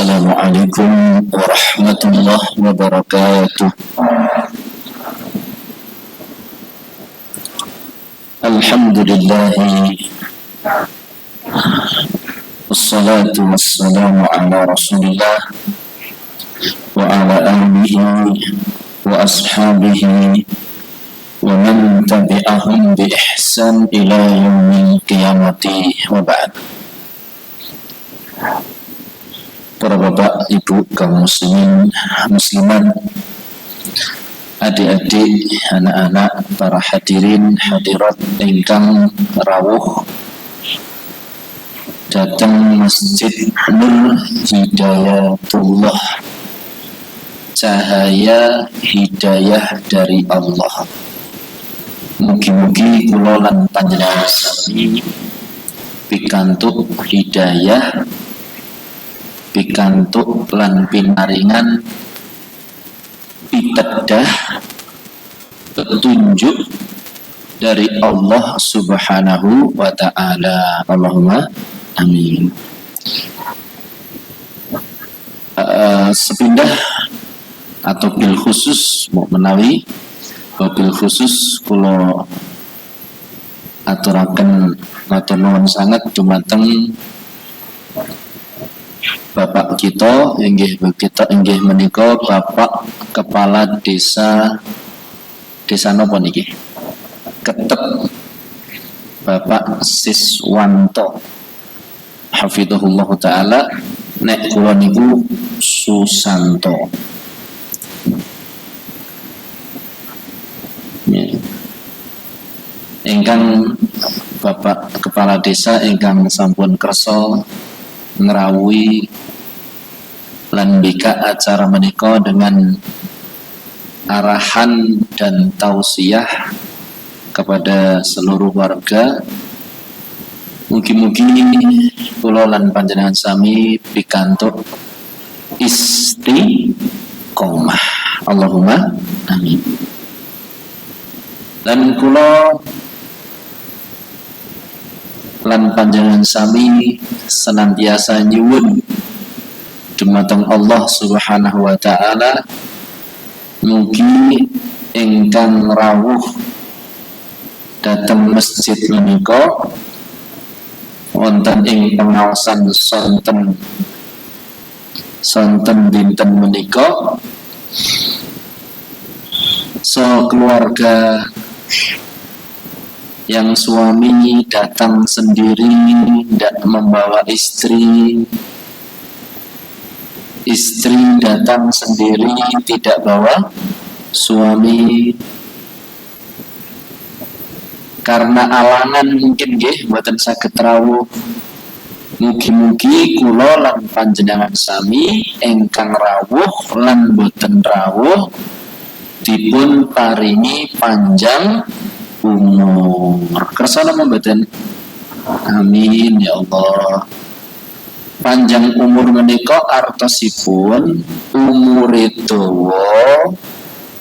Assalamualaikum warahmatullahi wabarakatuh. Alhamdulillahi wassalatu wassalamu ala rasulillah wa ala alihi wa ashabihi wa man tabi'ahum bi ihsan ila yaumil qiyamati wa ba'd. Para bapak, ibu, kaum muslimin, muslimat, adik-adik, anak-anak, para hadirin, hadirat ingkang rawuh datang Masjid Nur Hidayatullah, cahaya hidayah dari Allah. Mugi-mugi kula lan panjenengan sami pikantuk hidayah, pikantuk lan pinaringan pitedah petunjuk dari Allah Subhanahu wa ta'ala. Allahumma amin. Sepindah atau bil khusus mau menawi bil khusus kula aturaken matur nuwun sanget dumateng Bapak kita inggih menika Bapak Kepala Desa napa niki? Ketep Bapak Siswanto hafizahullah taala, nek kula niku Susanto. Ingkang Bapak Kepala Desa ingkang sampun kersa ngrawuhi lan bika acara menika dengan arahan dan tausiah kepada seluruh warga. Mugi-mugi kula lan panjenengan sami pikantuk istiqomah. Allahumma amin. Dan kula lan panjenengan sami senantiasa nyuwun dumateng Allah Subhanahu wa ta'ala, mugi ingkang rawuh dhateng masjid menika wonten ing pengaosan sonten dinten menika, so keluarga yang suami datang sendiri, tidak membawa istri datang sendiri, tidak bawa suami, karena alangan mungkin nggih mboten saged rawuh. Mugi-mugi kula lan panjenengan sami ingkang rawuh lan boten rawuh dipun paringi panjang umur. Kersa napa mboten? Amin ya Allah. Panjang umur menika artosipun umure dawa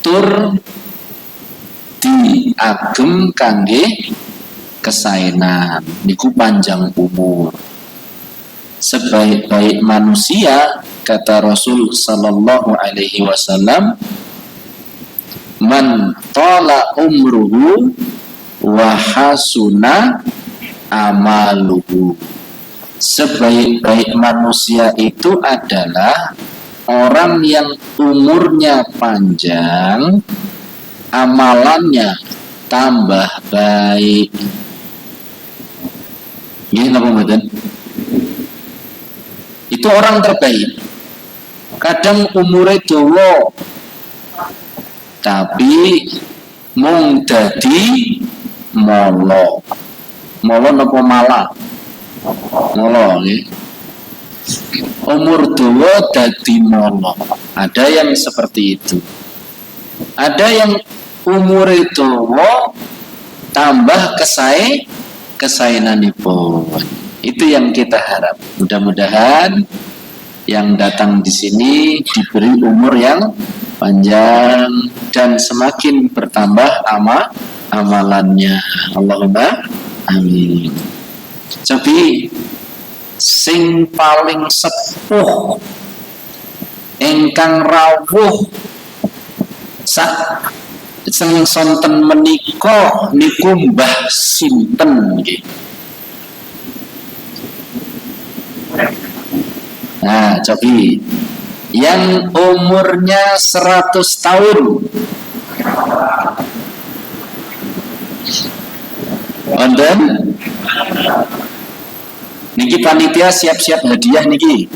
tur diagem kangge kesaenan, niku panjang umur. Sebaik-baik manusia, kata Rasul sallallahu alaihi wasallam, man tala umruhu wa hasuna amaluhu. Sebaik-baik manusia itu adalah orang yang umurnya panjang, amalannya tambah baik. Ini apa mboten? Itu orang terbaik. Kadang umure dawa tapi mung dadi molo napa malah molo nggih. Umur dawa dadi molo. Ada yang seperti itu. Ada yang umur dawa tambah kesaenanipun. Itu yang kita harap. Mudah-mudahan yang datang di sini diberi umur yang panjang dan semakin bertambah amalannya. Allahumma amin. Jadi sing paling sepuh ingkang rawuh sak sing sonten menika niku Mbah sinten nggih? Nah, cobi yang umurnya 100 tahun. Wonten? Niki panitia siap-siap hadiah niki.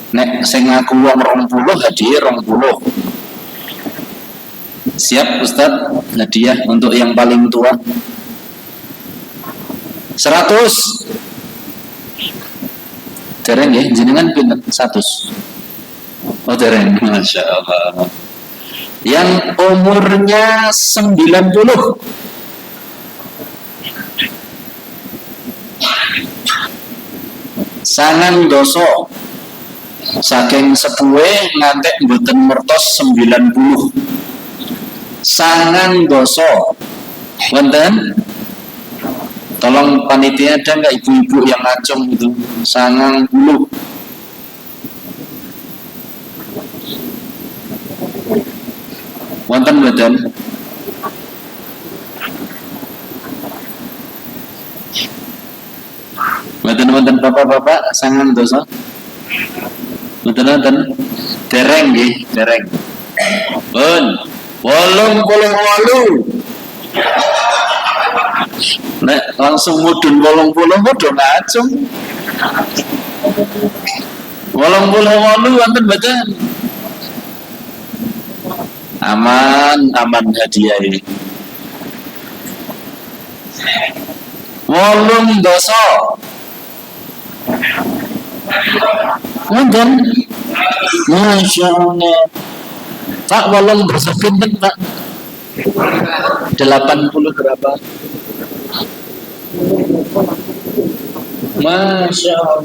Nek sing ngaku wong 20 hadiah 20. Siap Ustaz, hadiah untuk yang paling tua 100. Dereng ya, jenengan pinten 100. Oh dereng, Masya Allah. Yang umurnya 90. Sangang doso saking sepuhe ngantek mboten mertos 90. Sangang doso. Wonten? Tolong panitia, ada nggak ibu-ibu yang ngacung itu? Sangang puluh. Wonten mboten? Wonten bapak-bapak sangang doso? Wonten? Dereng nggih, dereng. Pun 88. Nek langsung mudun 80 padha ngacung. 88 wonten mboten? Aman hadiah ini. 8 doso. Wonten? Masya Allah. Pak 8 doso pinten Pak? 80 berapa? Masya Allah.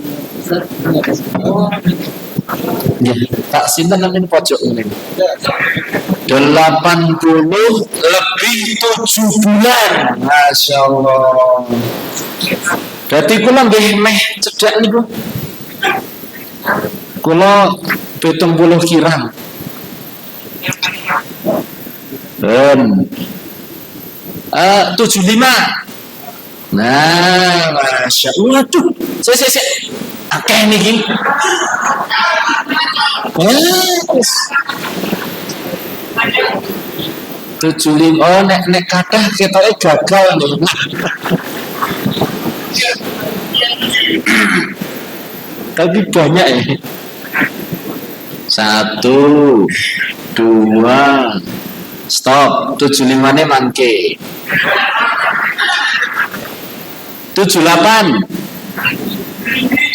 Ya, tak sinten namanya pojok ini. 80 lebih 7 bulan. Masya Allah. Berarti kula nggih meh cedhak niku. Kula 70 kirang. 75. Nah, Masya Allah. Waduh, saya akeh niki. Yes. 75. Oh, nek kathah ketoke gagal nih. Tapi banyak ya. 1, 2, stop. 75-nya mangke. 78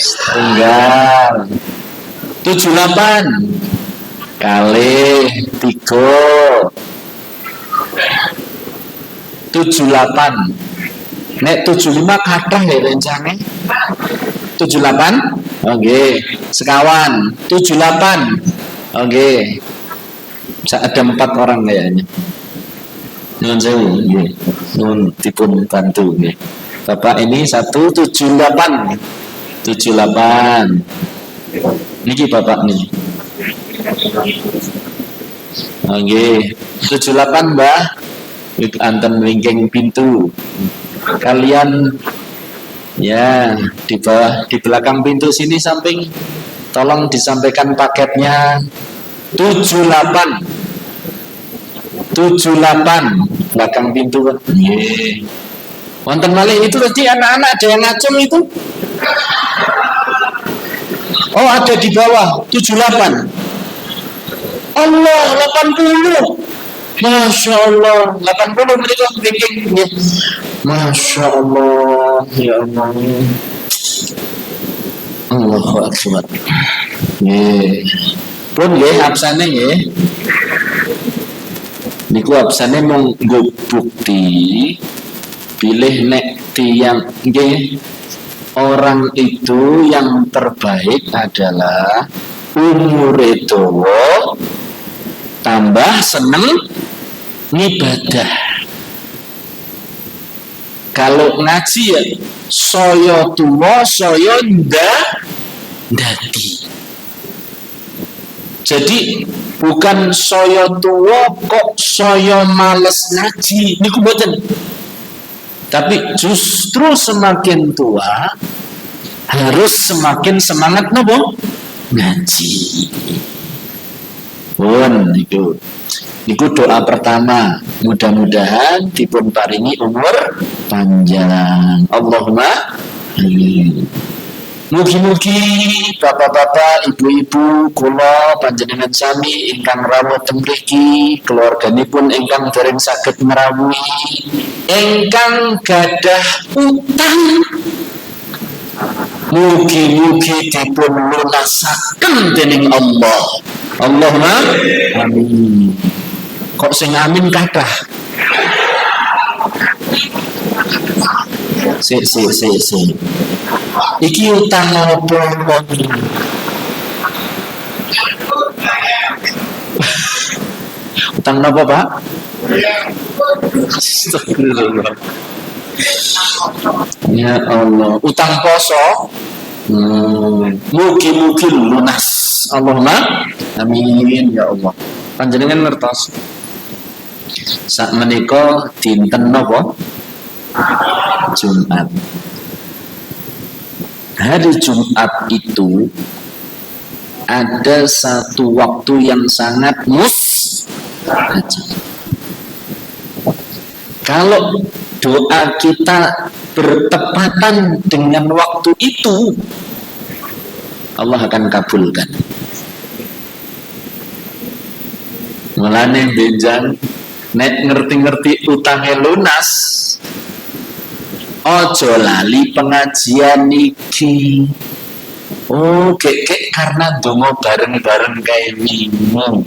setunggal. 78 kali 3 78. Nek 75 kathah ya rencane 78. Oke, sekawan 78. Oke. Ada 4 orang kayaknya. Nuwun sewu nggih. Nuwun dipun bantu nggih. Bapak ini 178. 78. Niki bapak nih. Oke, 78 Mbah. Anten wingking pintu. Kalian ya di bawah, di belakang pintu sini samping, tolong disampaikan paketnya 78 belakang pintu. Nggih. Wonten malih itu tadi anak-anak ada yang ngacung itu. Oh, ada di bawah 78. Allah 80. Masya Allah 80 mereka bikin. Masya Allah, ya Allah. Allahu Akbar. Nggih. Pun nggih absane nggih. Niku absane mung nggo bukti pilih nek tiyang nggih. Orang itu yang terbaik adalah umure dawa tambah seneng ngibadah. Kalau ngaji ya saya tuwa saya ndati. Jadi bukan saya tua kok saya males ngaji niku mboten. Tapi justru semakin tua harus semakin semangat nopo ngaji. Pun itu. Iku doa pertama, mudah-mudahan dipun paringi umur panjang. Allahumma amin. Mugi-mugi bapak-bapak, ibu-ibu, kula panjenengan sami ingkang rawuh teng mriki, keluarganipun ingkang dereng saged ngrawuhi, ingkang gadah utang, mugi-mugi dipun lunasaken dening Allah. Allahumma amin. Kok sing amin kathah? Si. Iki utang apa? Utang apa, Pak? Astagfirullah. Ya Allah, utang poso. Mugi-mugi lunas. Allahumma amin ya Allah. Panjenengan ngertos sak menika dinten napa? Jumat. Hari Jumat itu ada satu waktu yang sangat mustajab. Kalau doa kita bertepatan dengan waktu itu, Allah akan kabulkan. Mulane benjang nek ngerti-ngerti utangnya lunas, ojo lali pengajian iki. Oh, kek karena dongo bareng-bareng kayak minum.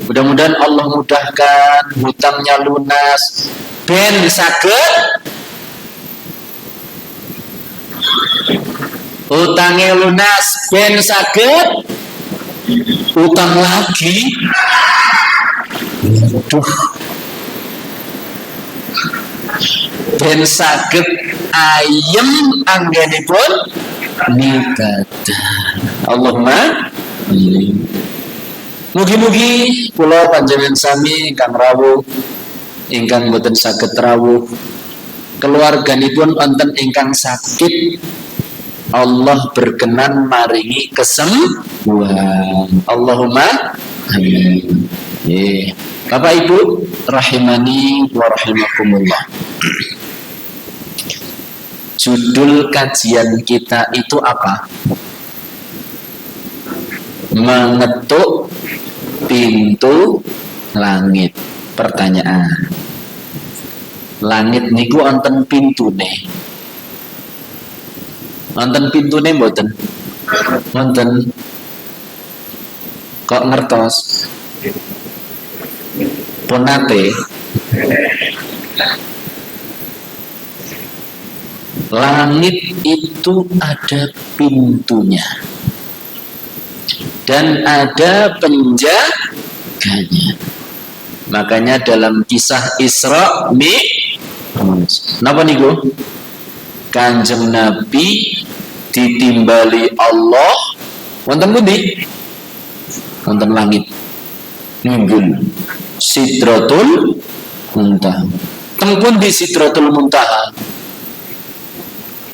Mudah-mudahan Allah mudahkan hutangnya lunas. Ben saged utangnya lunas, ben saged utang lagi. Aduh. Ben saged ayem anggenipun nikadah. Allahumma amin. Mugi-mugi kula panjenengan sami ingkang rawuh, ingkang boten saged rawuh, keluarganipun wonten ingkang sakit, Allah berkenan maringi kesembuhan. Allahumma amin. Bapak Ibu rahimani wa rahimakumullah. Judul kajian kita itu apa? Mengetuk pintu langit. Pertanyaan. Langit niku wonten pintune. Wonten pintune mboten? Wonten. Kok ngertos? Ponate. Langit itu ada pintunya dan ada penjaganya. Makanya dalam kisah Isra Mi'raj, napa niku? Kanjeng Nabi ditimbali Allah wonten pundi? Wonten langit. Ninggul Sidratul Muntaha. Teng pundi Sidratul Muntaha?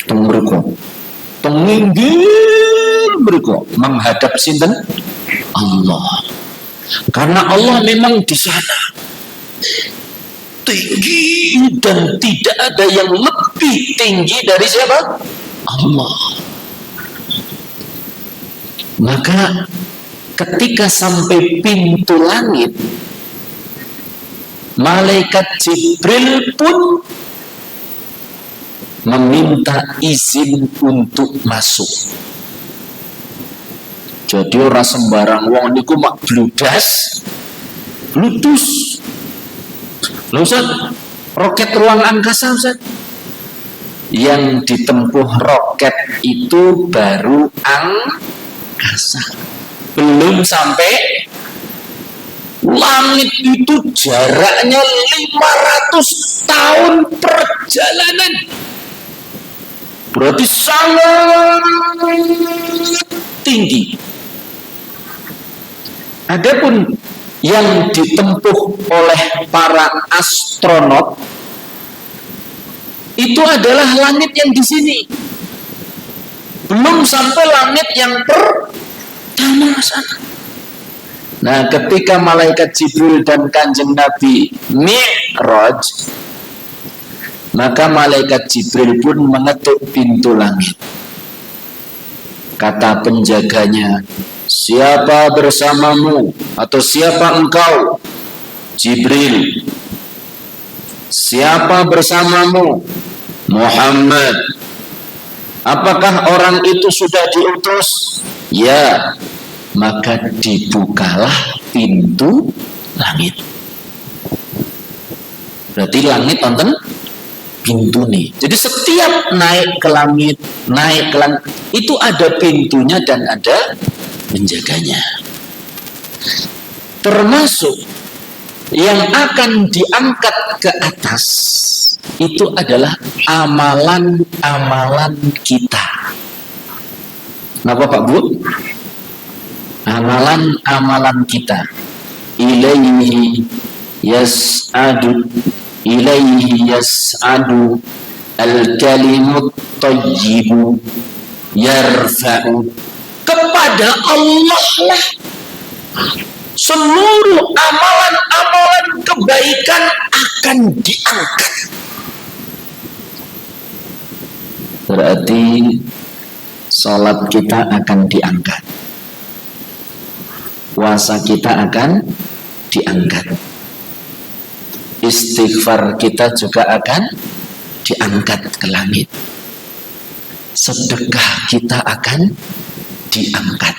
Teng mriku. Teng ninggil mriku menghadap sinten? Allah. Karena Allah memang di sana tinggi dan tidak ada yang lebih tinggi dari siapa? Allah. Maka ketika sampai pintu langit, malaikat Jibril pun meminta izin untuk masuk. Jadi orang sembarang wong niku mak bludas, blutus. Lho Ustaz, roket ruang angkasa Ustaz. Yang ditempuh roket itu baru angkasa. Belum sampai langit itu jaraknya 500 tahun perjalanan. Berarti sangat tinggi. Adapun yang ditempuh oleh para astronot itu adalah langit yang di sini, belum sampai langit yang pertama sana. Nah, ketika malaikat Jibril dan kanjeng Nabi Mi'raj, maka malaikat Jibril pun mengetuk pintu langit. Kata penjaganya, siapa bersamamu atau siapa engkau? Jibril. Siapa bersamamu? Muhammad. Apakah orang itu sudah diutus? Ya. Maka dibukalah pintu langit. Berarti langit nonton pintu nih. Jadi setiap naik ke langit itu ada pintunya dan ada penjaganya. Termasuk yang akan diangkat ke atas itu adalah amalan-amalan kita. Kenapa Pak Bu? Amalan-amalan kita. Ilaihi yas'adu al-kalimut thayyibu yarfa'u. Kepada Allah lah seluruh amalan-amalan kebaikan akan diangkat. Berarti salat kita akan diangkat, puasa kita akan diangkat, istighfar kita juga akan diangkat ke langit, sedekah kita akan diangkat,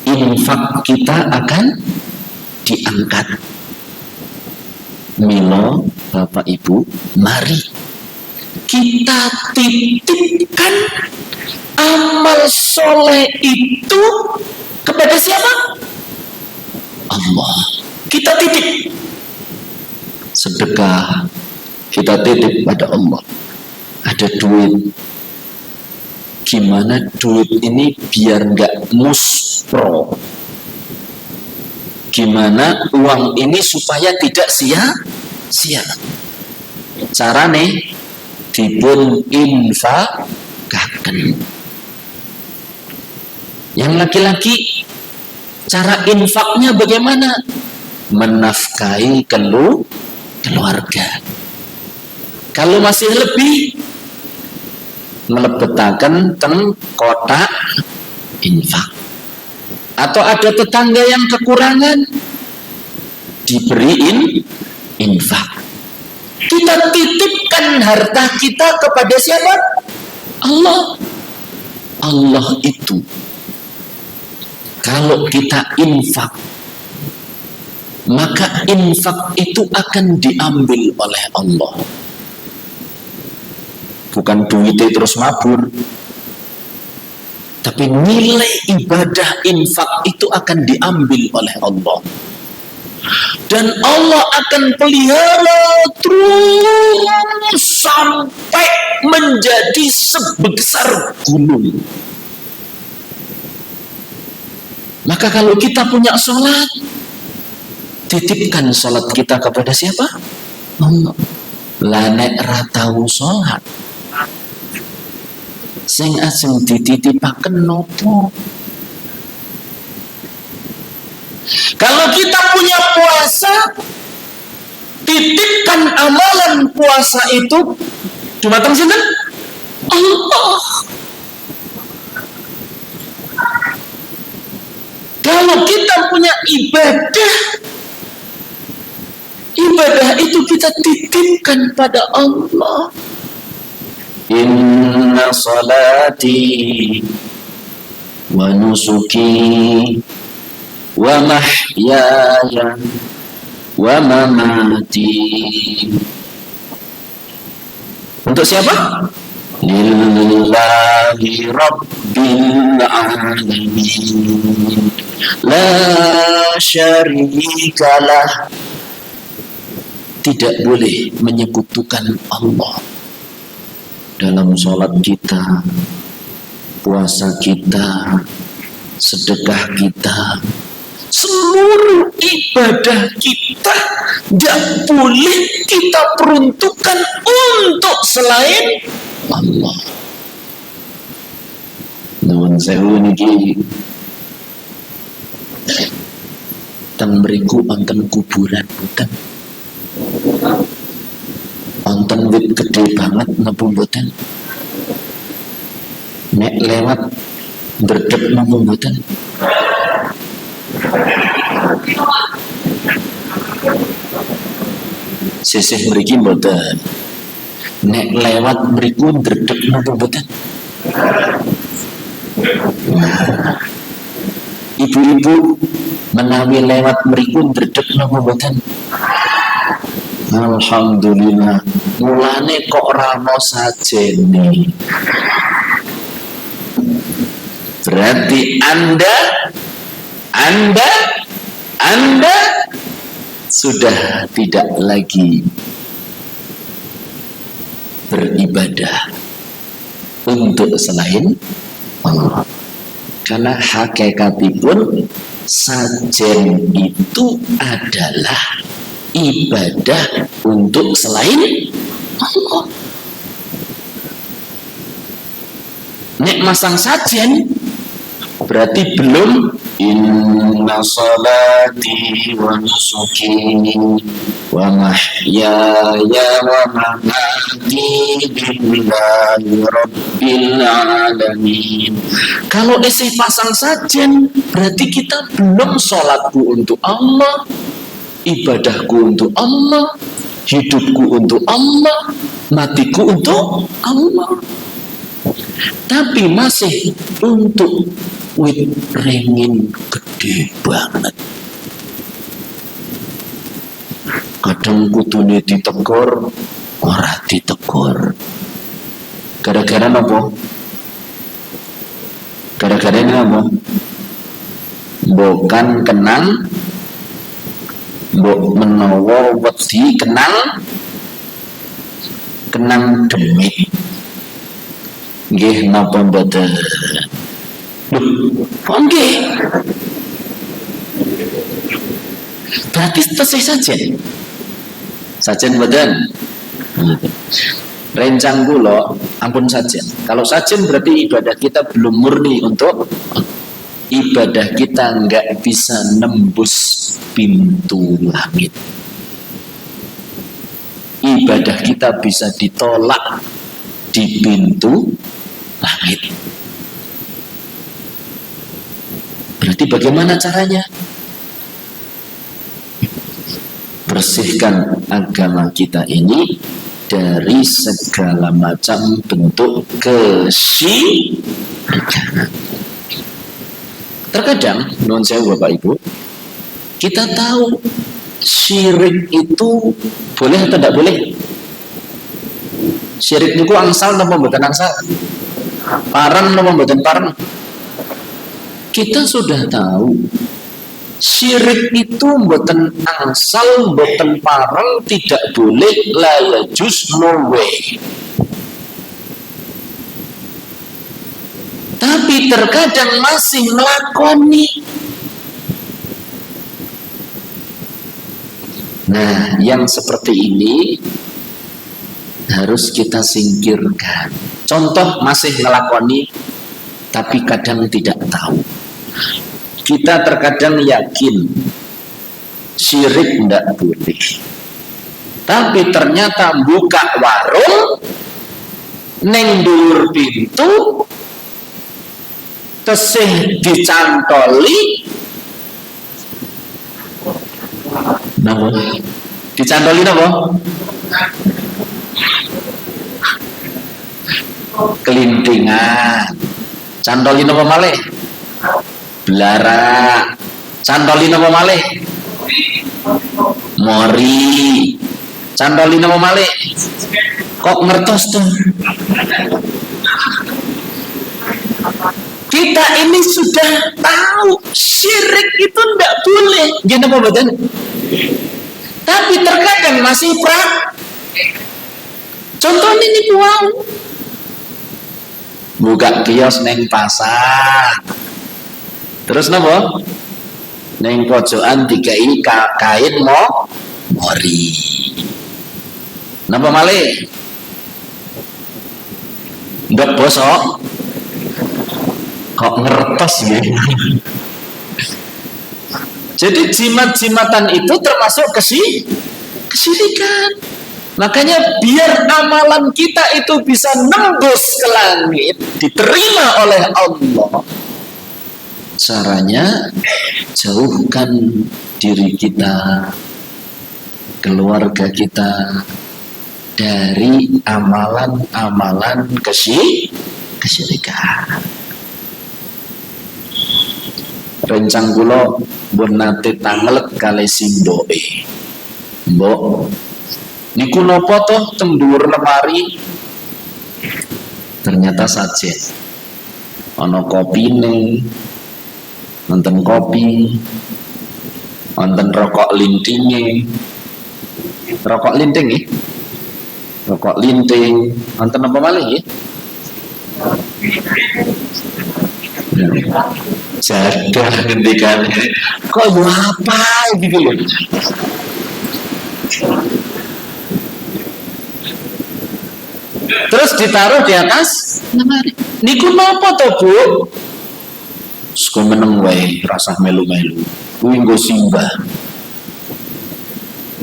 infak kita akan diangkat. Milo, Bapak Ibu, mari kita titipkan amal soleh itu kepada siapa? Allah. Kita titip. Sedekah kita titip pada Allah. Ada duit, gimana duit ini biar nggak muspro? Gimana uang ini supaya tidak sia-sia? Carane dipun infakaken. Yang laki-laki cara infaknya bagaimana? Menafkahi keluarga. Kalau masih lebih, melebetaken teng kotak infak. Atau ada tetangga yang kekurangan, diberiin infak. Kita titipkan harta kita kepada siapa? Allah. Allah itu kalau kita infak, maka infak itu akan diambil oleh Allah. Bukan duitnya terus mabur, tapi nilai ibadah infak itu akan diambil oleh Allah. Dan Allah akan pelihara terus sampai menjadi sebesar gunung. Maka kalau kita punya sholat, titipkan sholat kita kepada siapa? Allah. Lanek ratau sholat, sing asing dititipaken nopo. Kalau kita punya puasa, titipkan amalan puasa itu dumateng sinten? Allah. Kalau kita punya ibadah, ibadah itu kita titipkan pada Allah. Inna salati wa nusuki wa mahyaya wa mamati. Untuk siapa? Lillahi rabbil alamin, la syarikalah. Tidak boleh menyekutukan Allah dalam sholat kita, puasa kita, sedekah kita, seluruh ibadah kita tidak boleh kita peruntukkan untuk selain Allah. Nuwun sewu niki teng mriku wonten kuburan boten? Wonten wit gede banget napa mboten? Nek lewat berdek napa mboten? Sisih mriki mboten. Nek lewat mriku ndredeg napa mboten? Nah, ibu-ibu menawi lewat mriku ndredeg napa mboten? Alhamdulillah. Mulane kok ramo sajene. Berarti Anda sudah tidak lagi beribadah untuk selain Allah. Karena hakikatipun sajen itu adalah ibadah untuk selain Allah. Nek masang sajen berarti belum inna salati wa nusuki wa mahyaya wa mamati lillahi rabbil alamin. Kalau isi pasang sajen berarti kita belum sholatku untuk Allah, ibadahku untuk Allah, hidupku untuk Allah, matiku untuk Allah. Tapi masih untuk wit ringin gede banget. Kadang kudune ditegur, ora ditegur. Gara-gara apa? Gara-gara ini apa? Bukan kenang, mbok menawa wedi kenang demit. Nggih napa mboten? Lho, nggih. Berarti tesih sajen. Sajen mboten? Rencang kula ampun sajen. Kalau sajen berarti ibadah kita belum murni untuk ibadah kita enggak bisa nembus pintu langit. Ibadah kita bisa ditolak di pintu langit. Berarti bagaimana caranya? Bersihkan agama kita ini dari segala macam bentuk kesyirikan. Terkadang, nuwun sewu Bapak Ibu, kita tahu syirik itu boleh atau tidak boleh? Syirik niku angsal napa mboten angsal? Pareng napa mboten pareng? Kita sudah tahu syirik itu mboten angsal, mboten pareng, tidak boleh, la yajuz, no way. Tapi terkadang masih melakoni. Nah, yang seperti ini harus kita singkirkan. Contoh masih melakoni tapi kadang tidak tahu. Kita terkadang yakin syirik tidak boleh, tapi ternyata buka warung neng dhuwur pintu tesih dicantoli napa? Dicantoli napa? Kelintingan. Cantoli napa malih? Blara. Cantoli napa malih? Mori. Cantoli napa malih? Kok ngertos tuh? Kita ini sudah tahu syirik itu ndak boleh. Gini apa badan? Tapi terkadang masih contohnya ini wow. Buka kios neng pasar. Terus napa? Ning pojokan dikai kain mori. Napa malih? Ndak bosok. Kok ngertos ya? Jadi jimat-jimatan itu termasuk kesyirikan. Makanya biar amalan kita itu bisa nembus ke langit, diterima oleh Allah, caranya jauhkan diri kita, keluarga kita dari amalan-amalan kesyirikan. Rencang kula mbon nate tangelet kali simboke. Mbok niku napa to teng dhuwur lemari? Ternyata sajen. Ana kopine, wonten kopi, wonten rokok lintinge. Rokok linting nggih. Rokok linting, wonten apa malih nggih? Jaga ngendikan kok yo apa gitu loh. Terus ditaruh di atas lemari. Niku napa to, Bu? Seko meneng wae rasah melu-melu. Kuwi nggo simbah.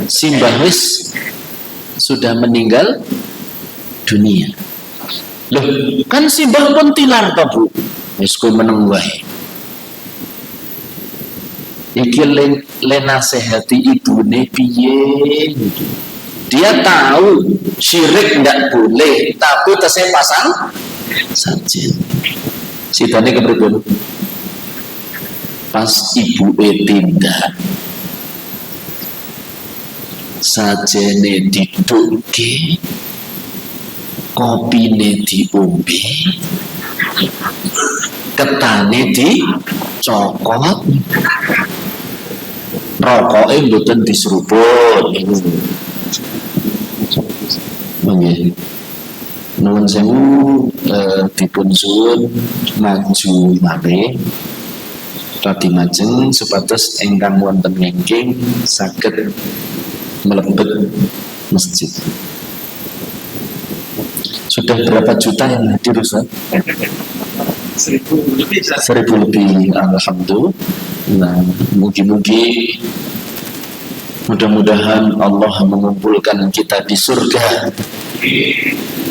Simbah wis sudah meninggal dunia. Loh, kan simbah pun tilar to, Bu? Wis seko meneng wae. Iki le nasihati ibune piye gitu. Dia tahu syirik ndak boleh, tapi tesih pasang sajen. Sidane kepripun? Pas ibuke tindak sajene didukke, kopine diombe, ketane dicokot, rokoke mboten diseruput niku. Nggih. Nuwun sewu dipun suwun maju malih radi majeng supados ingkang wonten ngengking saged mlebet masjid. Sudah berapa juta yang hadir, Ustaz? 1.000 lebih. 1.000 lebih, alhamdulillah. Nah, mugi-mugi mudah-mudahan Allah mengumpulkan kita di surga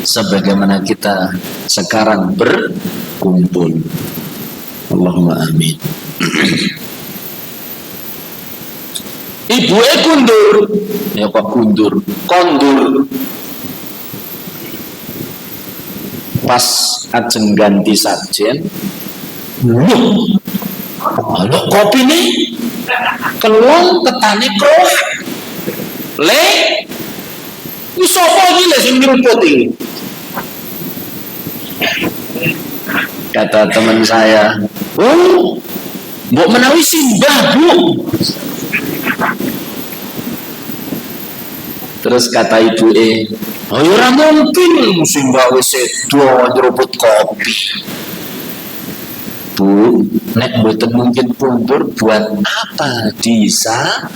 sebagaimana kita sekarang berkumpul. Allahumma amin. Ibuke kundur, ya kok kondur. Pas ajeng ganti sajen, halo kopi nih, kelong ketane kroak, le, ini sopo ini le sing nyeruput ini. Kata teman saya, oh, mbok menawi simbah Bu. Terus kata ibu oh ora mungkin simbah wis sedo nyeruput kopi. Bu, nek mboten mungkin pundur buat apa disajeni?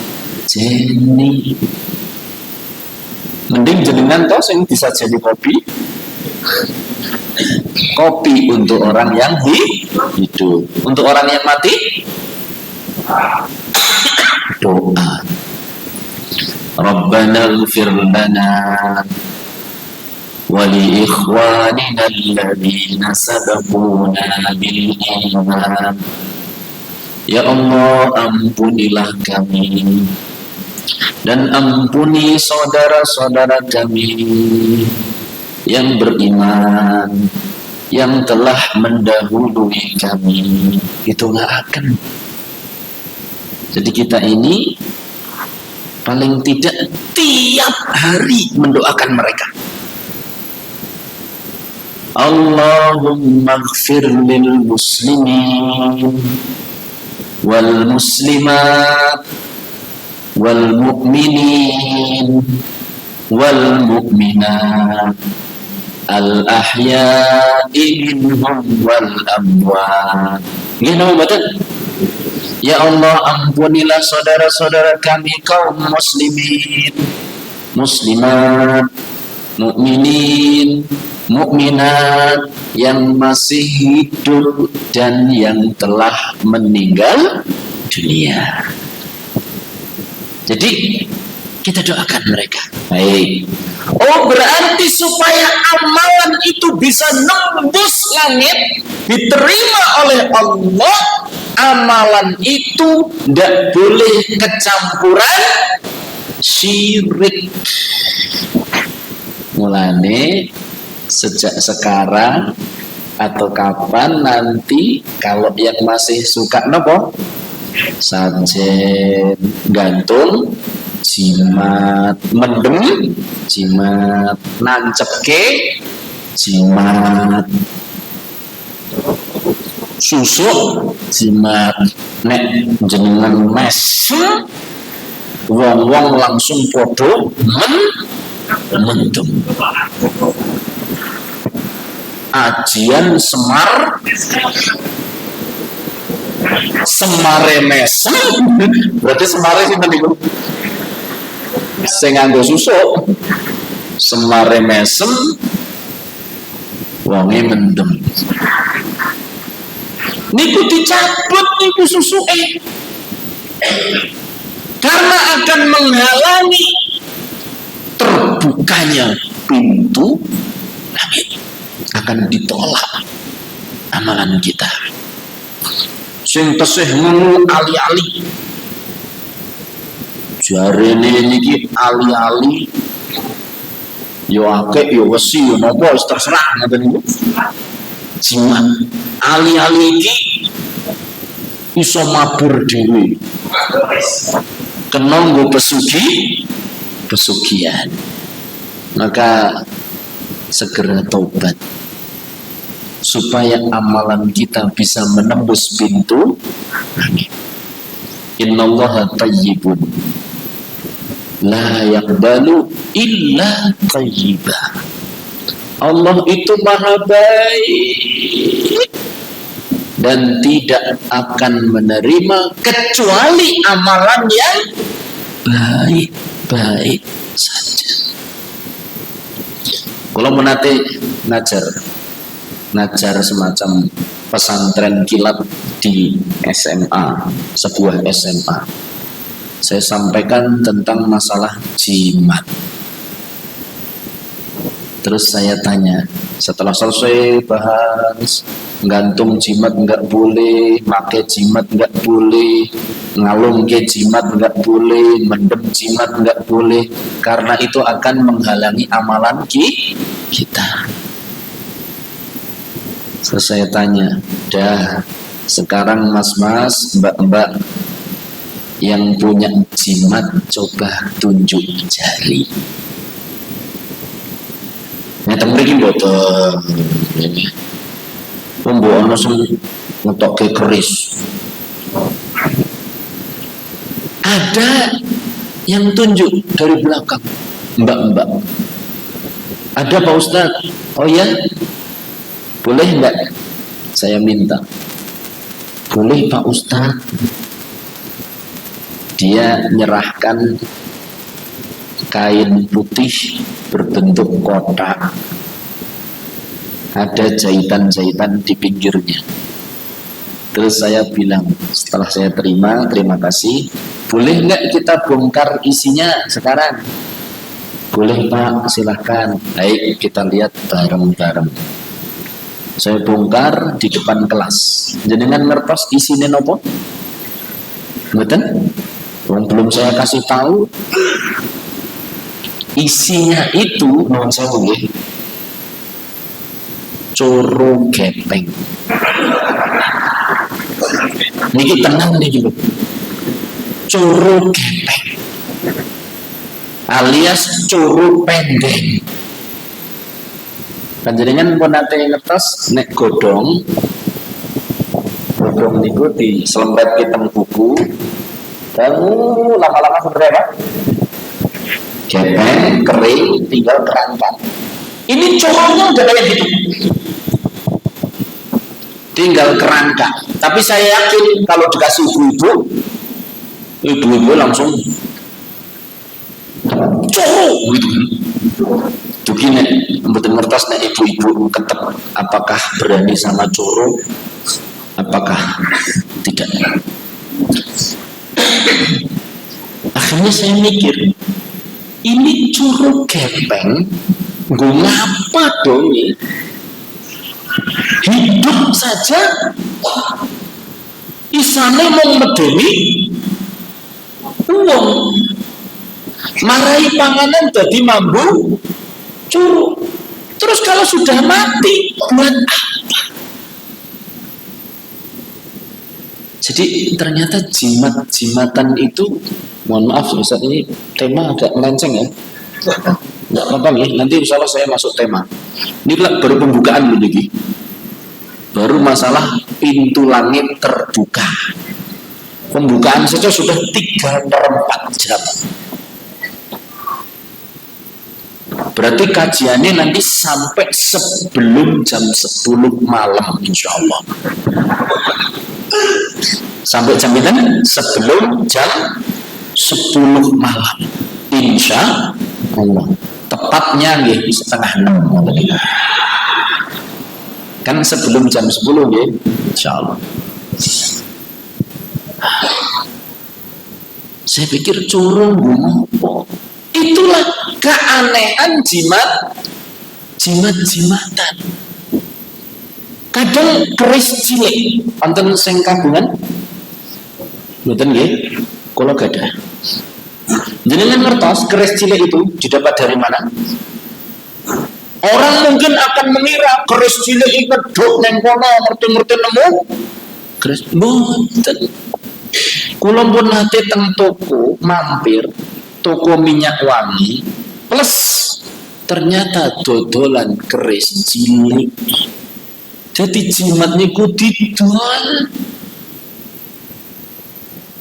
Mending jenengan toh sing disajeni kopi. Kopi untuk orang yang hidup, untuk orang yang mati doa. Rabbana ighfir lana wa li ikhwanina alladhina sabaquna bil iman. Ya Allah, ampunilah kami dan ampuni saudara-saudara kami yang beriman, yang telah mendahului kami. Itu nggak akan. Jadi kita ini paling tidak tiap hari mendoakan mereka. Allahumma ighfir lil muslimin wal muslimat wal mu'minin wal mu'minat al ahya'i minhum wal amwat. Nggih napa mboten? Ya Allah, ampunilah saudara-saudara kami kaum muslimin, muslimat, mukminin, mukminat yang masih hidup dan yang telah meninggal dunia. Jadi kita doakan mereka. Baik. Oh, berarti supaya amalan itu bisa nembus langit, diterima oleh Allah, amalan itu tidak boleh kecampuran syirik. Mulane sejak sekarang atau kapan nanti kalau yang masih suka nopo sajen gantung, jimat, mendem, jimat, nancepke, jimat, susuk, jimat, nek jenengan mes, wong-wong langsung podo mendem. Ajian semar, semare mesem, berarti semare sih tadi sing nganggo susuk, semare mesem, wonge mendem. Niku dicabut niku susuke, karena akan menghalangi terbukanya pintu langit, akan ditolak amalan kita. Sing tesih ngunu ali-ali, jarene niki ali-ali yo akeh yo wesi yo napa wis terserah ngoten niku. Jimat ali-ali iki iso mabur dhewe, kena nggo pesugihan. Maka segera taubat supaya amalan kita bisa menembus pintu langit. Innallaha thayyibun la yaqbalu illa thayyiba. Allah itu maha baik dan tidak akan menerima kecuali amalan yang baik-baik saja. Kalau menate najar semacam pesantren kilat di SMA, sebuah SMA. Saya sampaikan tentang masalah jimat. Terus saya tanya, setelah selesai bahas gantung jimat nggak boleh, make jimat nggak boleh, ngalung ke jimat nggak boleh, mendem jimat nggak boleh, karena itu akan menghalangi amalan kita. Terus saya tanya, dah sekarang mas-mas, mbak-mbak yang punya jimat coba tunjuk jari. Nyata mriki mboten ini. Mbok ana sing ngetokke keris. Ada yang tunjuk dari belakang, mbak-mbak. Ada Pak Ustadz. Oh ya, boleh enggak? Saya minta. Boleh Pak Ustadz. Dia menyerahkan kain putih berbentuk kotak, ada jahitan-jahitan di pinggirnya. Terus saya bilang, setelah saya terima kasih, boleh nggak kita bongkar isinya sekarang? Boleh Pak, silahkan. Baik, kita lihat bareng-bareng. Saya bongkar di depan kelas. Jenengan ngertos isinya nopo? Betul? Belum saya kasih tahu. Isinya itu non saya boleh coro gepeng. Niki tenang nih gitu. Coro gepeng alias coro pendek. Panjenengan pun nate ngertos nek godhong niku diselempet ke teng buku. Dan lama-lama sebenarnya gepeng, kering, tinggal kerangkat. Ini coronya udah kayak gitu. tinggal kerangka. Tapi saya yakin kalau dikasih ibu-ibu langsung coro gitu kan. Begini, mboten ngertos nek ibu-ibu ketep apakah berani sama coro, apakah tidak. Akhirnya saya mikir, ini coro gepeng, gue ngapa dong ini? Hidup saja, isane mau medeni uang, marai panganan jadi mambu curu. Terus kalau sudah mati buat apa? Jadi ternyata jimat-jimatan itu, mohon maaf Ustaz, ini tema agak melenceng ya. Nggak apa-apa nih, nanti insya Allah saya masuk tema. Ini baru pembukaan begini. Baru masalah pintu langit terbuka. Pembukaan saja sudah 3/4 jam. Berarti kajiannya nanti sampai sebelum jam 10 malam insya Allah. Sampai jam itu sebelum jam 10 malam insya Allah. Tepatnya nggih 5:30 kan sebelum jam 10 nggih insyaallah. Saya pikir curung ngopo. Itulah keanehan jimat-jimatan. Kadang keris cilik wonten sing kagungan mboten nggih kula gadah. Jenengan ngertos keris cilik itu didapat dari mana? Orang mungkin akan mengira keris cilik itu keduk neng kono ngerti-ngerti nemu keris. Mboten. Kula pun nate teng toko mampir, toko minyak wangi, plus ternyata dodolan keris cilik. Jadi jimat niku didol.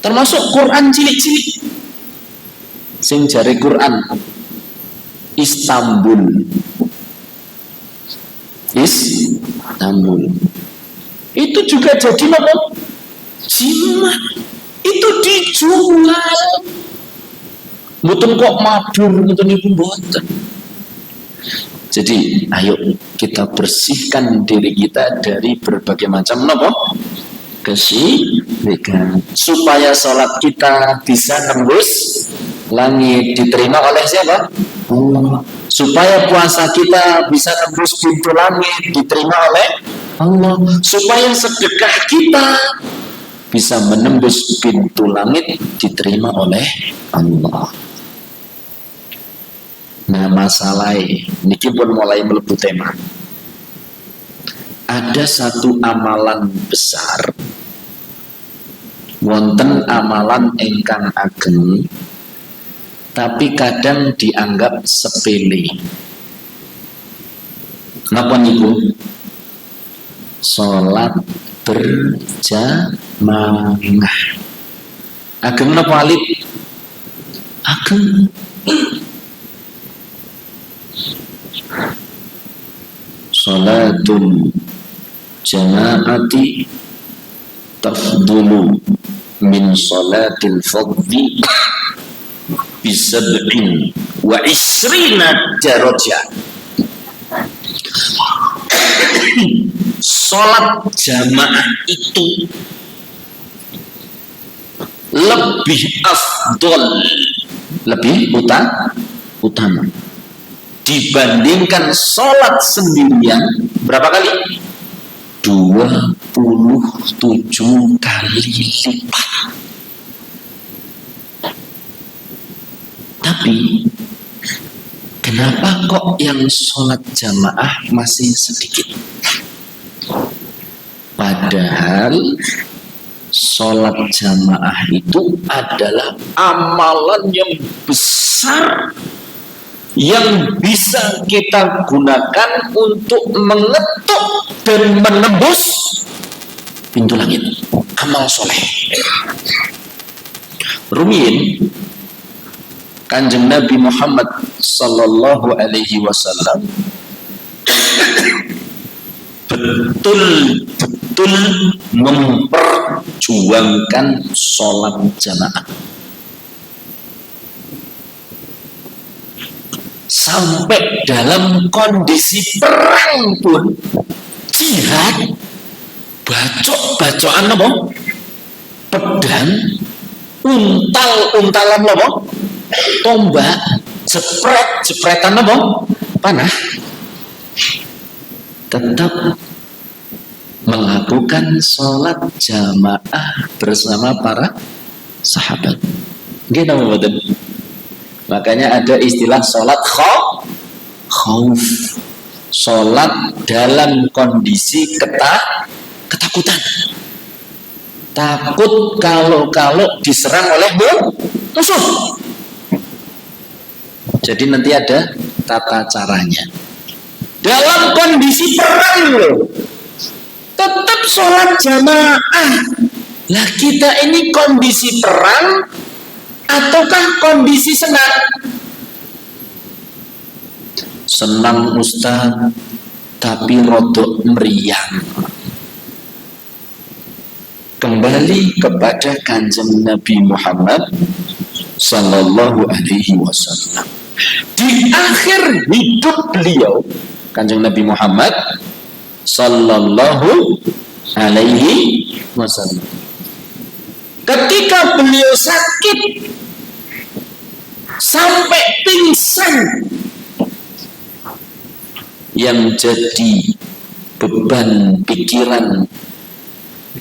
Termasuk Quran cilik-cilik. Sing jare Quran Istanbul. Itu juga jadi apa? Jimat. Itu dijual. Mboten kok madur mboten niku mboten. Jadi ayo kita bersihkan diri kita dari berbagai macam kesyirikan supaya sholat kita bisa tembus langit, diterima oleh siapa? Allah. Supaya puasa kita bisa tembus pintu langit, diterima oleh Allah. Supaya sedekah kita bisa menembus pintu langit, diterima oleh Allah. Nah masalah niki pun mulai melebu tema. Ada satu amalan besar, wonten amalan ingkang ageng, tapi kadang dianggap sepele. Napa niku? Salat berjamaah. Ageng napa alit? Ageng. Salatul jamaati tafdulu min salatil fadhi bisab'in wa isrina darajah. Salat jamaah itu lebih afdol, lebih utama dibandingkan sholat sendirian. Berapa kali? 27 kali lipat. Tapi kenapa kok yang sholat jamaah masih sedikit? Padahal sholat jamaah itu adalah amalan yang besar yang bisa kita gunakan untuk mengetuk dan menembus pintu langit. Amal soleh. Rumiyin Kanjeng Nabi Muhammad sallallahu alaihi wasallam betul betul memperjuangkan sholat jamaah. Sampai dalam kondisi perang pun, jihad, bacok-bacokan apa? Pedang, untal-untalan apa? Tombak, jepretan apa? Panah. Tetap melakukan sholat jamaah bersama para sahabat. Gitu, betul. Makanya ada istilah sholat khauf, sholat dalam kondisi ketakutan, takut kalau diserang oleh musuh. Jadi nanti ada tata caranya. Dalam kondisi perang loh, tetap sholat jamaah. Lah kita ini kondisi perang ataukah kondisi senang? Senang Ustaz, tapi rodok meriang. Kembali kepada Kanjeng Nabi Muhammad Sallallahu Alaihi Wasallam. Di akhir hidup beliau, Kanjeng Nabi Muhammad Sallallahu Alaihi Wasallam, ketika beliau sakit sampai pingsan, yang jadi beban pikiran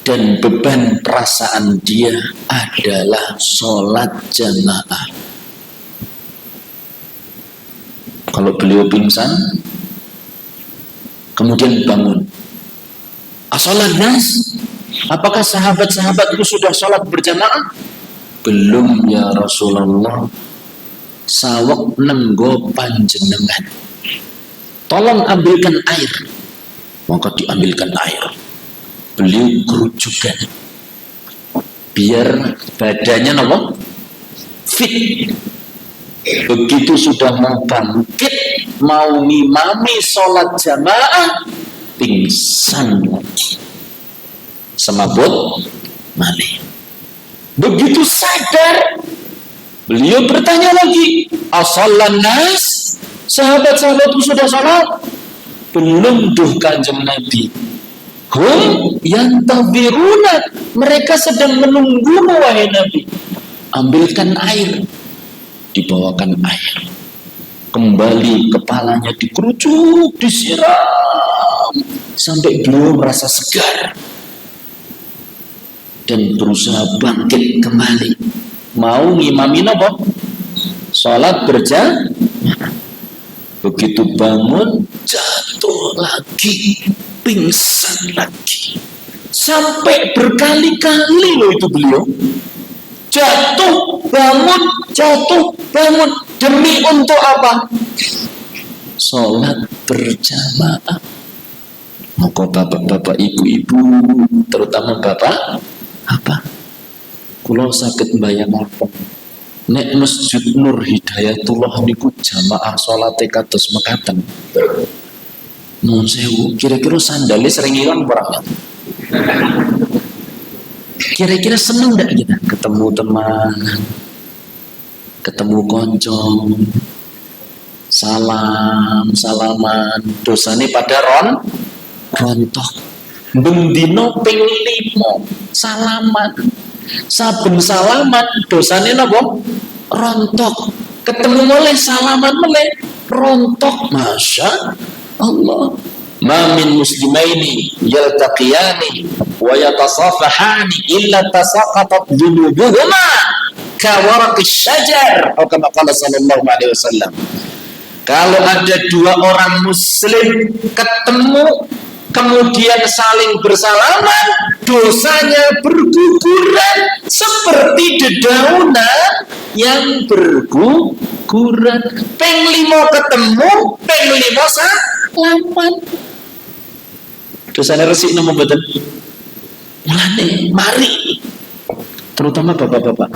dan beban perasaan dia adalah sholat jamaah. Kalau beliau pingsan, kemudian bangun, as-sholat nas, apakah sahabat-sahabatku sudah sholat berjamaah? Belum ya Rasulullah, sawak nenggo panjenengan, tolong ambilkan air. Maka diambilkan air. Beliau kerujukan biar badannya apa? Fit. Begitu sudah mau bangkit, mau ngimami sholat jamaah, pingsan lagi, semabut malih. Begitu sadar, beliau bertanya lagi, as-sholat nas, sahabat-sahabatku sudah sholat? Belum tuh Kanjeng Nabi. Hum yantaziruna, mereka sedang menunggu wahai Nabi. Ambilkan air, dibawakan air. Kembali kepalanya dikerucuk, disiram sampai beliau merasa segar dan berusaha bangkit kembali. Mau ngimamin apa? Sholat berjamaah. Begitu bangun, jatuh lagi, pingsan lagi. Sampai berkali-kali loh itu beliau. Jatuh, bangun. Demi untuk apa? Sholat berjamaah. Maka bapak-bapak, ibu-ibu, terutama bapak, apa? Kulo sakit mbayang apa? Nek Masjid Nur Hidayatullah niku jamaah salate kados mekaten. Nuwun sewu, kira-kira sandale sering ilang ora? Kira-kira seneng ndak kita ketemu teman, ketemu konco, salaman, dosane pada rontok. Bendino ping 5 salaman. Saben salaman dosane napa? Rontok. Ketemu oleh salaman meleh rontok. Masya Allah. Ma min muslimaini yaltaqiyani wa yatasafahani illa tasaqatat dhunubuhuma ka waraqis syajar. Atau kama qala sallallahu alaihi wasallam. Kalau ada dua orang muslim ketemu kemudian saling bersalaman, dosanya berguguran seperti dedaunan yang berguguran. Peng 5 ketemu, peng 5 salaman. Dosanya resik nopo mboten? Mulane mari, terutama bapak-bapak.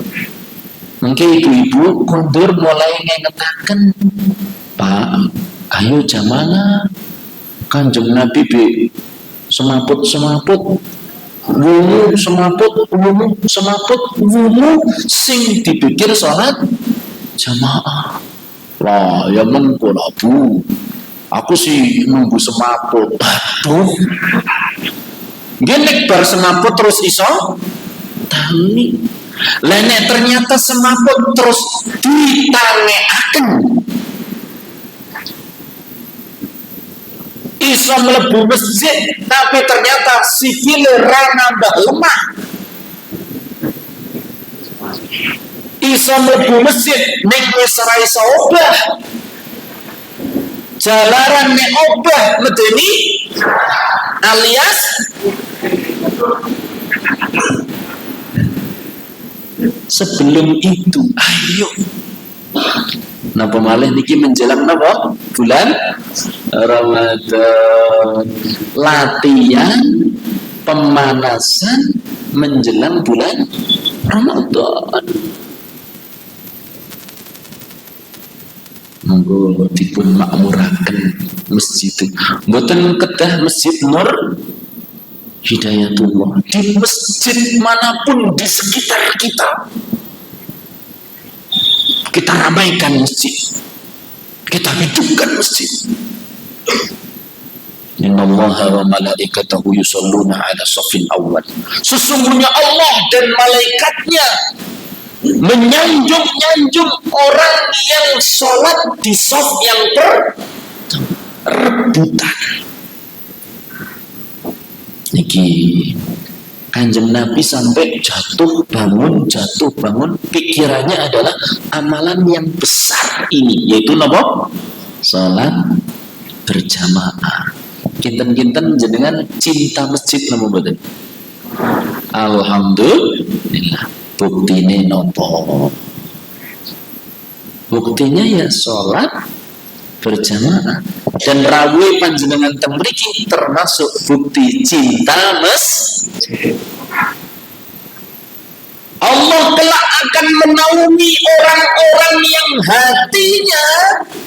Mungkin ibu-ibu kondur mulai ngengetaken, Pak, ayo jamaah. Kanjeng Nabi semaput, wungu semaput, wungu sing dipikir sholat jamaah. Lah ya mengko lah Bu, aku sih nunggu semaput. Aduh, gini bar semaput terus iso tani. Lah ternyata semaput terus ditangekaken, iso mlebu masjid, tapi ternyata sikile ra nambah lemah. Iso mlebu masjid ning wis ora iso obah. Jalaran nek obah medeni alias sebelum itu ayo napa malih niki menjelang napa bulan Ramadan, latihan pemanasan menjelang bulan Ramadan. Monggo dipun makmuraken masjid. Mboten kedah Masjid Nur Hidayatullah, di masjid manapun di sekitar kita ramaikan masjid, kita hidupkan masjid. Innallaha wa malaikatahu yusholluna ala shaffil awwal. Sesungguhnya Allah dan malaikatnya menyanjung orang yang sholat di shaf yang rebutan. Niki Kanjeng Nabi sampai jatuh bangun, pikirannya adalah amalan yang besar ini, yaitu apa? Sholat berjamaah. Kinten-kinten jenengan cinta masjid napa mboten? Alhamdulillah. Buktine nopo? Buktinya ya sholat berjamaah. Dan rawuh panjenengan teng mriki termasuk bukti cinta masjid. Allah kelak akan menaungi orang-orang yang hatinya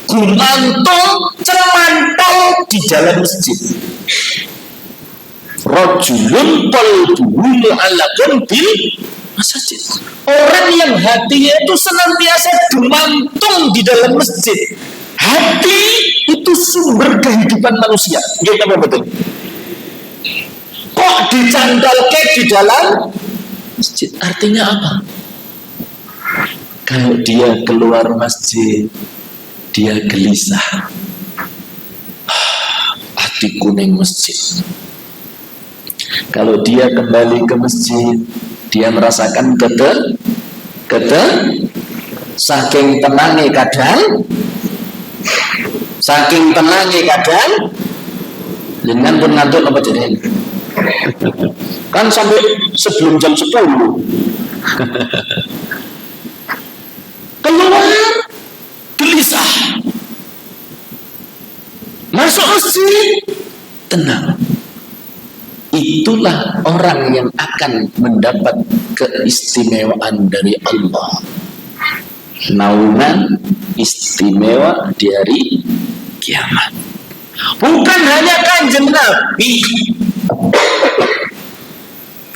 gumantung cermantau di dalam masjid. Rajulun qalbuhu mu'allaqun bil masjid. Orang yang hatinya itu senantiasa gumantung di dalam masjid. Hati itu sumber kehidupan manusia. Nggih apa betul? Kok dicandalke di dalam masjid? Artinya apa? Kalau dia keluar masjid, dia gelisah. Hati kuning masjid. Kalau dia kembali ke masjid, dia merasakan saking tenangnya kadang dengan pun ngantuk apa jadi kan sampai sebelum jam 10 keluar gelisah, masuk masjid tenang. Itulah orang yang akan mendapat keistimewaan dari Allah, naungan istimewa di hari kiamat. Bukan hanya Kanjeng Nabi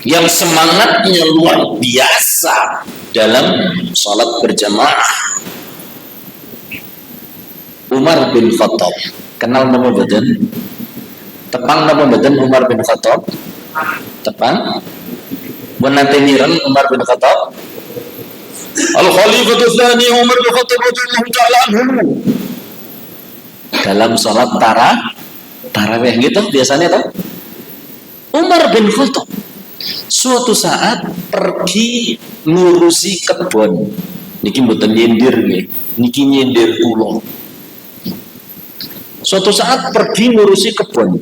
yang semangatnya luar biasa dalam sholat berjamaah. Umar bin Khattab, kenal nama badan? Tepang nama badan Umar bin Khattab? Tepang? Menanti niran Umar bin Khattab? Al-Khalifatu Tsani Umar bin Khattab radhiyallahu ta'ala anhu. Dalam sholat tarawih gitu biasanya tuh Umar bin Khattab suatu saat pergi ngurusi kebun. Niki mboten nyindir nggih, niki nyindir kula. Suatu saat pergi ngurusi kebun.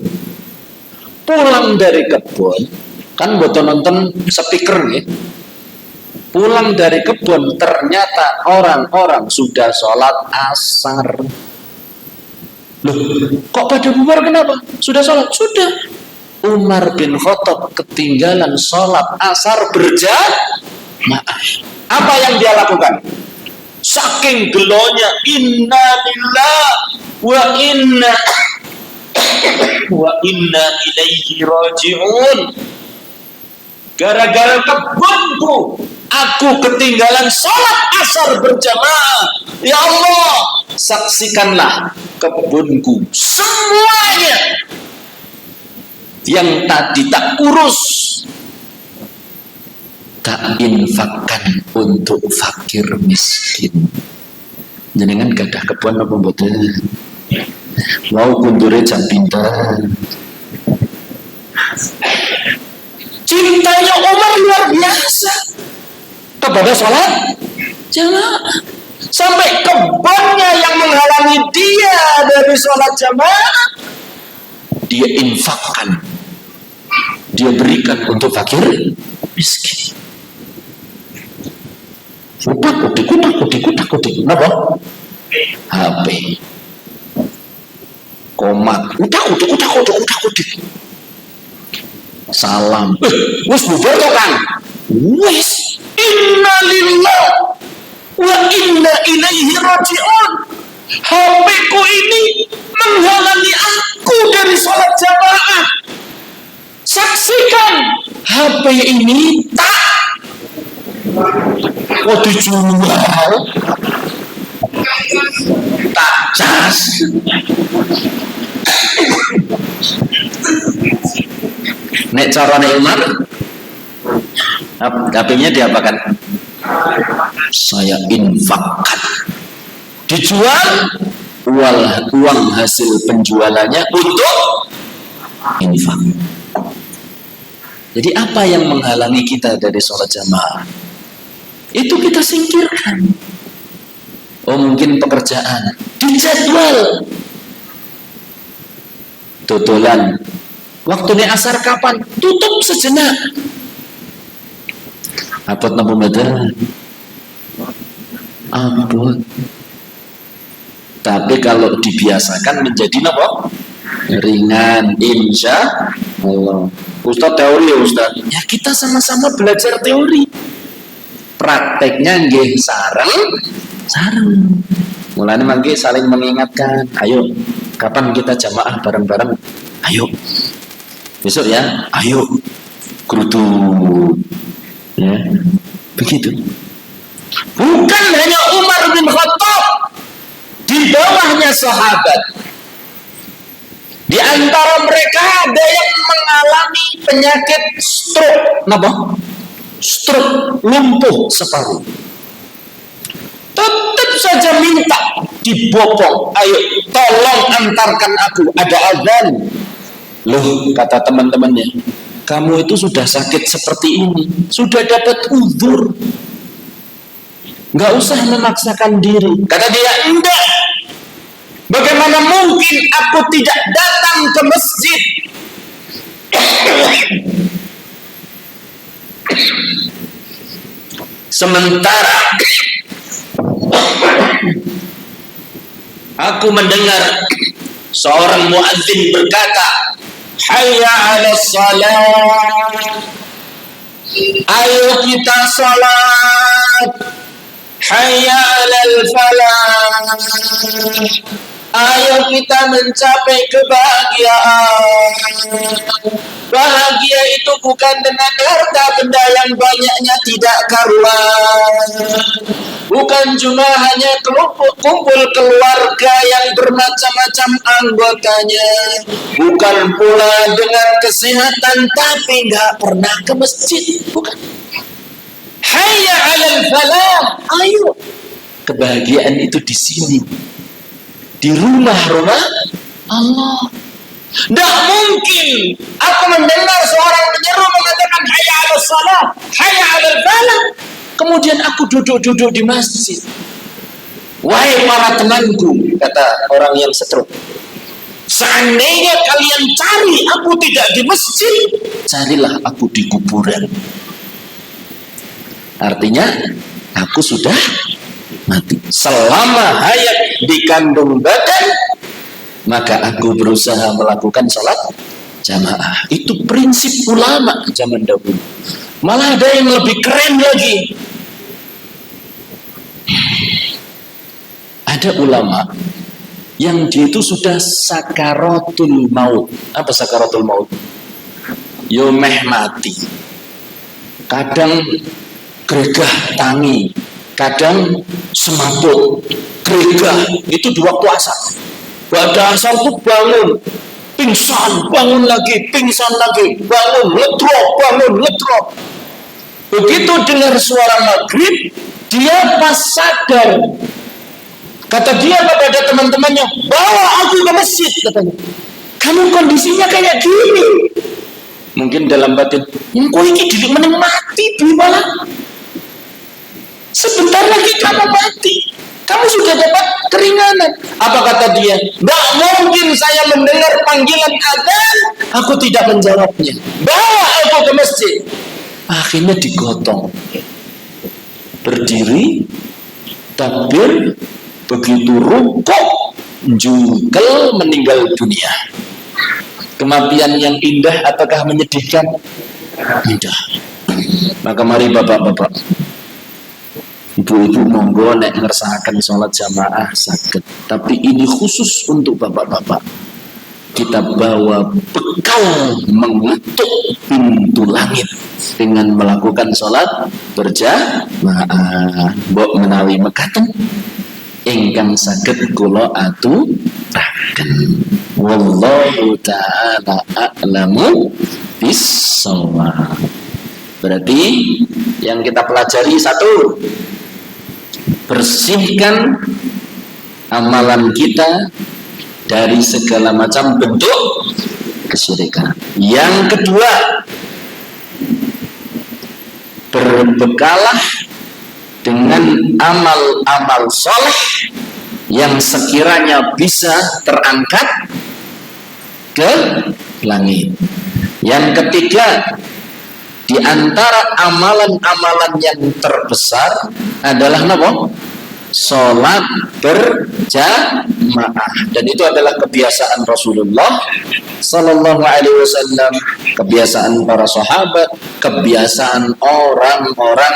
Pulang dari kebun, kan mboten nonton speaker nggih. Pulang dari kebun ternyata orang-orang sudah sholat asar. Loh, kok pada bubar kenapa? Sudah sholat? Sudah. Umar bin Khattab ketinggalan sholat asar berjamaah. Apa yang dia lakukan? Saking gelonya, inna lillah wa inna wa inna ilaihi raji'un. Gara-gara kebunku aku ketinggalan sholat asar berjamaah. Ya Allah, saksikanlah kebunku semuanya yang tadi tak urus, tak infakkan untuk fakir miskin. Jenengan gadah kebun apa mboten? Mau kundure jam pinter. Cintanya Umar luar biasa kepada sholat jamaah, sampai kebunnya yang menghalangi dia dari sholat jamaah dia infakkan, dia berikan untuk fakir miskin. Kutak. Napa? HP. Komat. Kutak. Salam. Wis bubar to, Kang? Wis. Innalillah wa inna ilaihi raji'un. HP-ku ini menghalangi aku dari sholat jamaah. Saksikan, HP ini dijual, tak cas. Nek carane Umar, HP-nya diapakan? Saya infakkan. Dijual, uang hasil penjualannya untuk infak. Jadi apa yang menghalangi kita dari sholat jamaah? Itu kita singkirkan. Oh, mungkin pekerjaan dijadwal. Tutulan. Waktunya asar kapan? Tutup sejenak. Abot napa mboten? Abot. Tapi kalau dibiasakan menjadi napa? Ringan, insya Allah. Ustaz teori ya Ustaz. Ya kita sama-sama belajar teori. Prakteknya nggih sareng. Mulane mangke saling mengingatkan. Ayo, kapan kita jamaah bareng-bareng? Ayo. Besok ya, ayo. Kudu. Ya. Begitu. Bukan hanya Umar bin Khattab, di bawahnya sahabat. Di antara mereka ada yang mengalami penyakit stroke. Napa? Stroke, lumpuh separuh. Tetap saja minta dibopong. Ayo, tolong antarkan aku. Ada azan. Loh, kata teman-temannya, kamu itu sudah sakit seperti ini, sudah dapat uzur, nggak usah memaksakan diri. Kata dia, enggak. Bagaimana mungkin aku tidak datang ke masjid? Sementara aku mendengar seorang muadzin berkata, hayya 'alas salat. Ayo kita salat. Hayya 'alal falah. Ayo kita mencapai kebahagiaan. Bahagia itu bukan dengan harta benda yang banyaknya tidak karuan. Bukan cuma hanya kumpul keluarga yang bermacam-macam anggotanya. Bukan pula dengan kesehatan tapi nggak pernah ke masjid. Bukan. Hayya 'alal falah. Ayo. Kebahagiaan itu di sini. Di rumah-rumah Allah. Tidak mungkin aku mendengar seorang penyeru mengatakan hayya 'alas salah, hayya 'alal falah, kemudian aku duduk-duduk di masjid. Wahai para temanku, kata orang yang stroke, seandainya kalian cari aku tidak di masjid, carilah aku di kuburan. Artinya aku sudah mati. Selama hayat di kandung badan, maka aku berusaha melakukan sholat jamaah. Itu prinsip ulama zaman dahulu. Malah ada yang lebih keren lagi. Ada ulama yang dia itu sudah sakaratul maut. Apa sakaratul maut? Yo meh mati. Kadang gregah tangi, kadang semaput, gregah itu di waktu asar. Pada asar itu bangun, pingsan, bangun lagi, pingsan lagi, bangun, ledrok, bangun, ledrok. Begitu dengar suara maghrib, dia pas sadar. Kata dia kepada teman-temannya, bawa aku ke masjid, katanya. Kamu kondisinya kayak gini. Mungkin dalam batin, engkau ini diri meneng mati, bagaimana? Sebentar lagi kamu mati. Kamu sudah dapat keringanan. Apa kata dia? Nggak mungkin saya mendengar panggilan adzan, aku tidak menjawabnya. Bawa aku ke masjid. Akhirnya digotong. Berdiri, takbir, begitu rukuk, jungkel, meninggal dunia. Kematian yang indah ataukah menyedihkan? Indah. Maka mari bapak-bapak, ibu-ibu monggo nek ngersakaken sholat jamaah saged. Tapi ini khusus untuk bapak-bapak. Kita bawa bekal mengetuk pintu langit dengan melakukan sholat berjamaah. Mbok menawi mekaten ingkang saged kula aturaken. Wallahu ta'ala a'lamu bis-shawab. Berarti yang kita pelajari satu, bersihkan amalan kita dari segala macam bentuk kesyirikan. Yang kedua, berbekalah dengan amal-amal soleh yang sekiranya bisa terangkat ke langit. Yang ketiga, di antara amalan-amalan yang terbesar adalah apa? Sholat berjamaah, dan itu adalah kebiasaan Rasulullah Sallallahu Alaihi Wasallam, kebiasaan para sahabat, kebiasaan orang-orang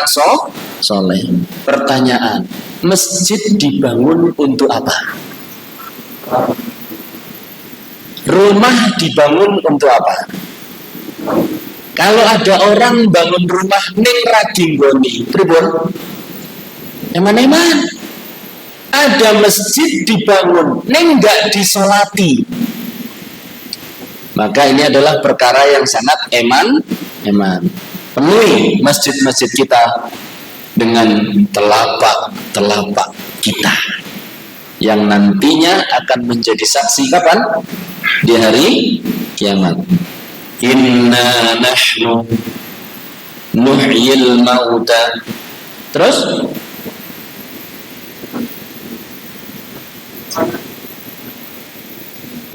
soleh. Pertanyaan, masjid dibangun untuk apa? Rumah dibangun untuk apa? Kalau ada orang bangun rumah ning radinggoni, pripun? Eman-eman. Ada masjid dibangun, ning enggak disolati. Maka ini adalah perkara yang sangat eman. Penuhi masjid-masjid kita dengan telapak kita yang nantinya akan menjadi saksi kapan? Di hari kiamat. Inna nahnu nuhyil mauta. Terus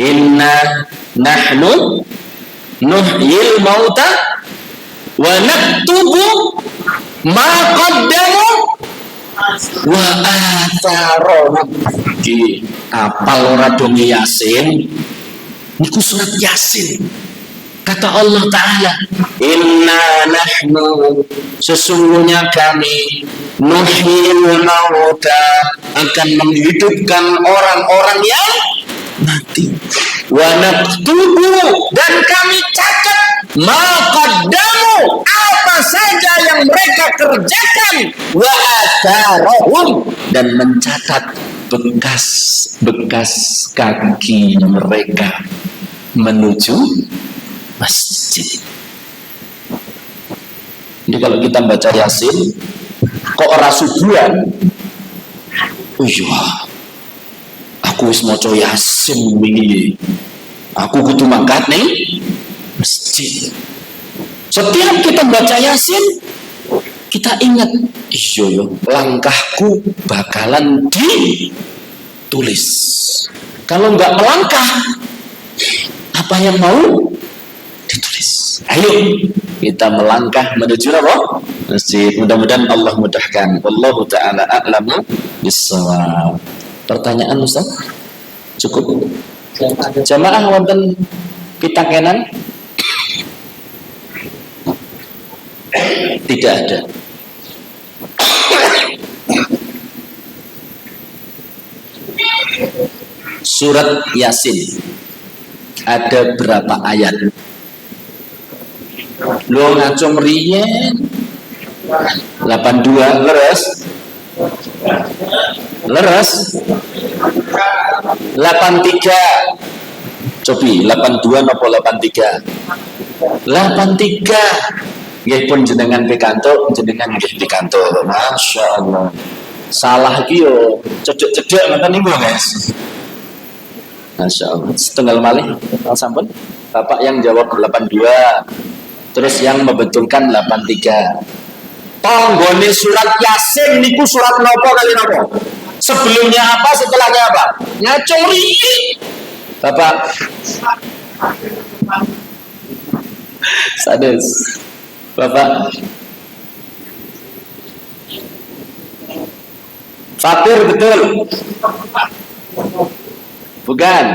inna nahnu nuhyil mauta wa naktubu ma qaddamu wa atharuhum. Iki apal ora dong Yasin? Niku surat Yasin. Kata Allah Ta'ala, inna nahnu, sesungguhnya kami, nuhyil mauta, akan menghidupkan orang-orang yang mati. Wa naktubu, dan kami catat ma qaddamu, apa saja yang mereka kerjakan, wa atharuhum, dan mencatat bekas kaki mereka menuju masjid. Jadi kalau kita baca Yasin kok ora subuhan, oh iya, aku wis maca Yasin wingi, aku kudu mangkat ning masjid. Setiap kita baca Yasin, kita ingat, iya yo, langkahku bakalan ditulis. Kalau nggak melangkah, apa yang mau ditulis? Ayo kita melangkah menuju apa? Masjid. Mudah-mudahan Allah mudahkan. Wallahu ta'ala a'lamu bis-shawab. Pertanyaan Ustaz? Cukup? Jamaah wonten pitakenan? Tidak ada. Surat Yasin ada berapa ayat? Lo ngacung riyen 82 leres 83. Cobi 82 nopo 83? 83. Nggih pun jenengan pikantuk, jenengan nggih pikantuk. Masyaallah. Salah iki yo cedek-cedek ngoten niku, Guys. Masyaallah. Setunggal malih sampun. Bapak yang jawab 82. Terus yang membetulkan 83. Tonggone surat Yasin niku surat nopo kali nopo? Sebelumnya apa, setelahnya apa? Ngacuri. Bapak. Sadis. Bapak. Fatir betul. Bukan.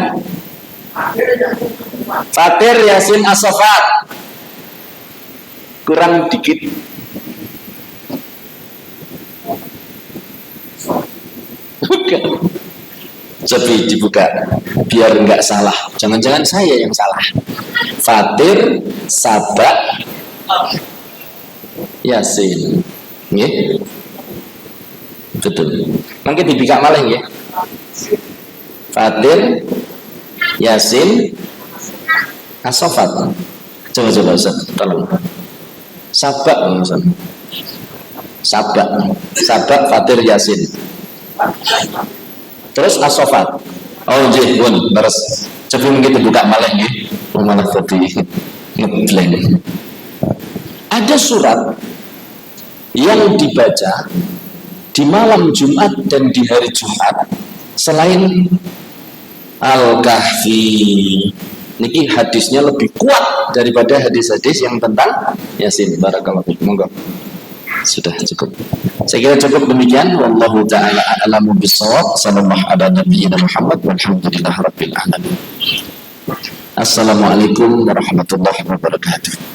Fatir, Yasin, As-Saffat. Kurang dikit. Bukan. Coba dibuka biar nggak salah. Jangan-jangan saya yang salah. Fatir, Saba, Yasin. Nggih. Betul. Mangke dibuka malah nggih. Fatir, Yasin, As-Saffat. Coba Ustaz, tolong. Saba, Ustaz. Saba, Fatir, Yasin. Terus As-Saffat. Oh nggih, pun leres. Coba mungkin dibuka malah nggih. Malah tadi ngeblank. Ada surat yang dibaca di malam Jumat dan di hari Jumat selain Al-Kahfi. Niki hadisnya lebih kuat daripada hadis-hadis yang tentang Yasin. Barakallahu fiik. Monggo. Sudah cukup. Saya kira cukup demikian. Wallahu ta'ala a'lamu bissawab. Sallallahu ala nabiyyina Muhammad walhamdulillahirabbil alamin. Assalamualaikum warahmatullahi wabarakatuh.